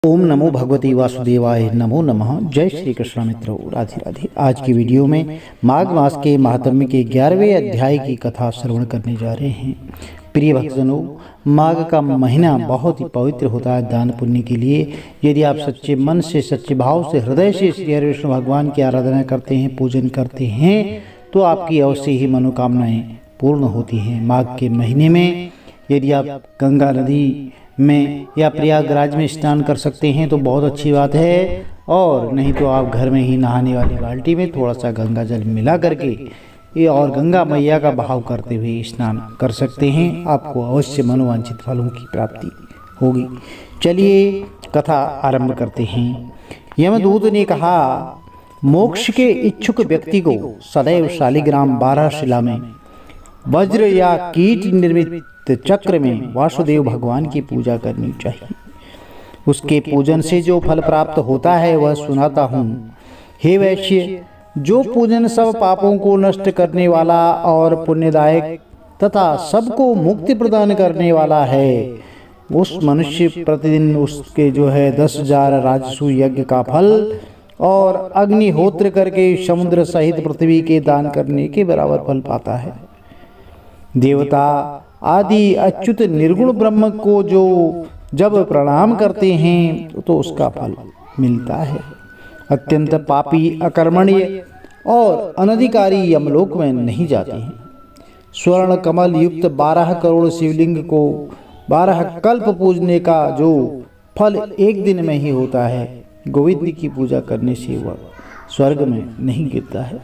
ओम नमो भगवती वासुदेवाय नमो नमः। जय श्री कृष्ण मित्रों, राधे राधे। आज की वीडियो में माघ मास के महात्म्य के 11वें अध्याय की कथा श्रवण करने जा रहे हैं। प्रिय भक्तजनों, माघ का महीना बहुत ही पवित्र होता है दान पुण्य के लिए। यदि आप सच्चे मन से, सच्चे भाव से, हृदय से श्री हरि विष्णु भगवान की आराधना करते हैं, पूजन करते हैं, तो आपकी अवश्य ही मनोकामनाएं पूर्ण होती हैं। माघ के महीने में यदि आप गंगा नदी में या प्रयागराज में स्नान कर सकते हैं तो बहुत अच्छी बात है, और नहीं तो आप घर में ही नहाने वाली बाल्टी में थोड़ा सा गंगा जल मिला करके और गंगा मैया का भाव करते हुए स्नान कर सकते हैं। आपको अवश्य मनोवांछित फलों की प्राप्ति होगी। चलिए कथा आरंभ करते हैं। यमदूत ने कहा, मोक्ष के इच्छुक व्यक्ति को सदैव शालिग्राम 12 शिला में वज्र या कीट निर्मित चक्र में वासुदेव भगवान की पूजा करनी चाहिए। उसके पूजन से जो फल प्राप्त होता है वह सुनाता हूँ। हे वैश्य, जो पूजन सब पापों को नष्ट करने वाला और पुण्यदायक तथा सबको मुक्ति प्रदान करने वाला है, उस मनुष्य प्रतिदिन उसके 10,000 राजसु यज्ञ का फल और अग्निहोत्र करके समुद्र सहित पृथ्वी के दान करने के बराबर फल पाता है। देवता आदि अच्युत निर्गुण ब्रह्म को जो जब प्रणाम करते हैं तो उसका फल मिलता है। अत्यंत पापी, अकर्मण्य और अनधिकारी यमलोक में नहीं जाते हैं। स्वर्ण कमल युक्त 12 करोड़ शिवलिंग को 12 कल्प पूजने का जो फल एक दिन में ही होता है, गोविंद की पूजा करने से वह स्वर्ग में नहीं गिरता है।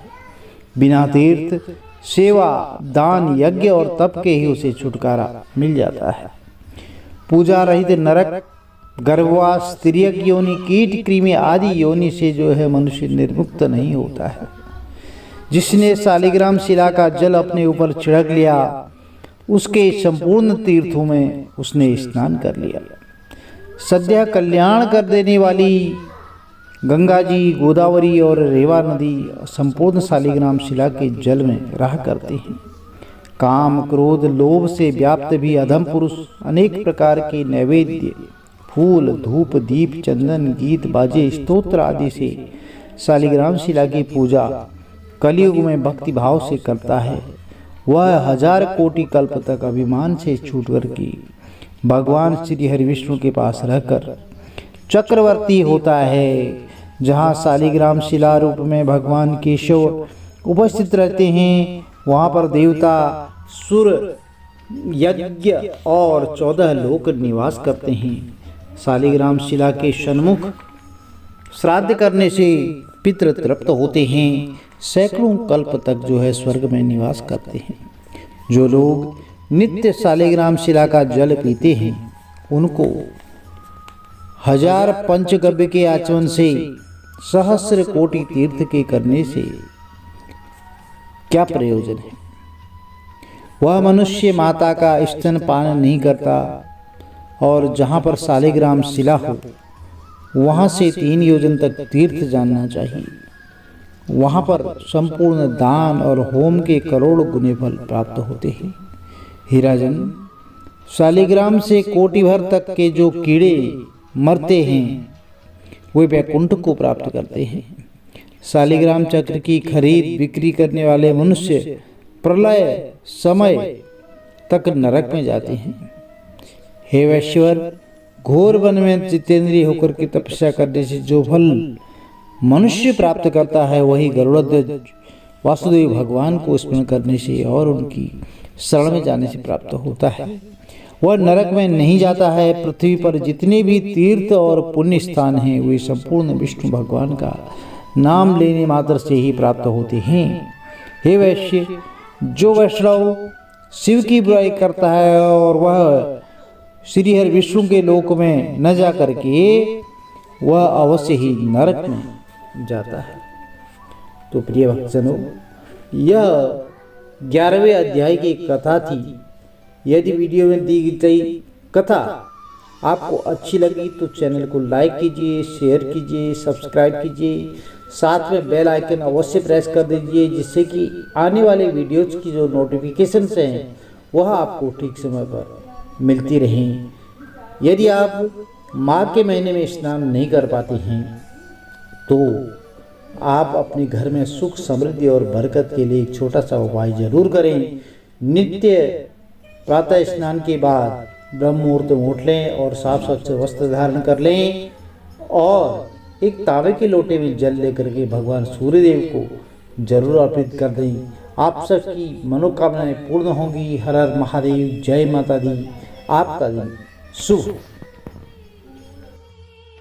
बिना तीर्थ, सेवा, दान, यज्ञ और तप के ही उसे छुटकारा मिल जाता है। पूजा रहित नरक, गर्भवास, तिर्यक योनि, कीट, कृमि आदि योनि से मनुष्य निर्मुक्त नहीं होता है। जिसने शालिग्राम शिला का जल अपने ऊपर छिड़क लिया, उसके संपूर्ण तीर्थों में उसने स्नान कर लिया। सद्य कल्याण कर देने वाली गंगा जी, गोदावरी और रेवा नदी संपूर्ण शालिग्राम शिला के जल में रहा करते हैं। काम, क्रोध, लोभ से व्याप्त भी अधम पुरुष अनेक प्रकार के नैवेद्य, फूल, धूप, दीप, चंदन, गीत, बाजे, स्तोत्र आदि से शालिग्राम शिला की पूजा कलयुग में भक्ति भाव से करता है। वह 1000 कोटि कल्प तक अभिमान से छूट करके भगवान श्री हरि विष्णु के पास रहकर चक्रवर्ती होता है। जहाँ शालिग्राम शिला रूप में भगवान केशव उपस्थित रहते हैं, वहाँ पर देवता, सुर, यज्ञ और 14 लोक निवास करते हैं। शालिग्राम शिला के सन्मुख श्राद्ध करने से पितृ तृप्त होते हैं। सैकड़ों कल्प तक स्वर्ग में निवास करते हैं। जो लोग नित्य शालिग्राम शिला का जल पीते हैं, उनको 1000 पंचगव्य के आचमन से, सहस्र कोटि तीर्थ के करने से क्या प्रयोजन है। वह मनुष्य माता का स्तनपान नहीं करता, और जहाँ पर शालिग्राम शिला हो वहाँ से 3 योजन तक तीर्थ जानना चाहिए। वहाँ पर संपूर्ण दान और होम के करोड़ गुने फल प्राप्त होते हैं। हे राजन, शालिग्राम से कोटि भर तक के जो कीड़े मरते हैं वे वैकुंठ को प्राप्त करते हैं। शालिग्राम चक्र की खरीद बिक्री करने वाले मनुष्य प्रलय समय तक नरक में जाते हैं। हे वैश्वर, घोर वन में जितेंद्रिय होकर के तपस्या करने से जो फल मनुष्य प्राप्त करता है, वही गरुड़ध्वज वासुदेव भगवान को स्मरण करने से और उनकी शरण में जाने से प्राप्त होता है। वह नरक में नहीं जाता है। पृथ्वी पर जितने भी तीर्थ और पुण्य स्थान हैं, वे संपूर्ण विष्णु भगवान का नाम लेने मात्र से ही प्राप्त होते हैं। हे वैश्य, जो वैष्णव शिव की बुराई करता है और वह श्री हरि विष्णु के लोक में न जा करके वह अवश्य ही नरक में जाता है। तो प्रिय भक्तजनों, यह 11वें अध्याय की कथा थी। यदि वीडियो में दी गई कथा आपको अच्छी लगी तो चैनल को लाइक कीजिए, शेयर कीजिए, सब्सक्राइब कीजिए, साथ में बेल आइकन अवश्य प्रेस कर दीजिए, जिससे कि आने वाले वीडियोज की जो नोटिफिकेशंस हैं वह आपको ठीक समय पर मिलती रहें। यदि आप माघ के महीने में स्नान नहीं कर पाते हैं तो आप अपने घर में सुख समृद्धि और बरकत के लिए एक छोटा सा उपाय जरूर करें। नित्य प्रातः स्नान के बाद ब्रह्म मुहूर्त में उठ लें और साफ स्वच्छ वस्त्र धारण कर लें और एक तांबे के लोटे में जल लेकर के भगवान सूर्यदेव को जरूर अर्पित कर दें। आप सबकी मनोकामनाएं पूर्ण होंगी। हर हर महादेव, जय माता दी। आपका दिन शुभ।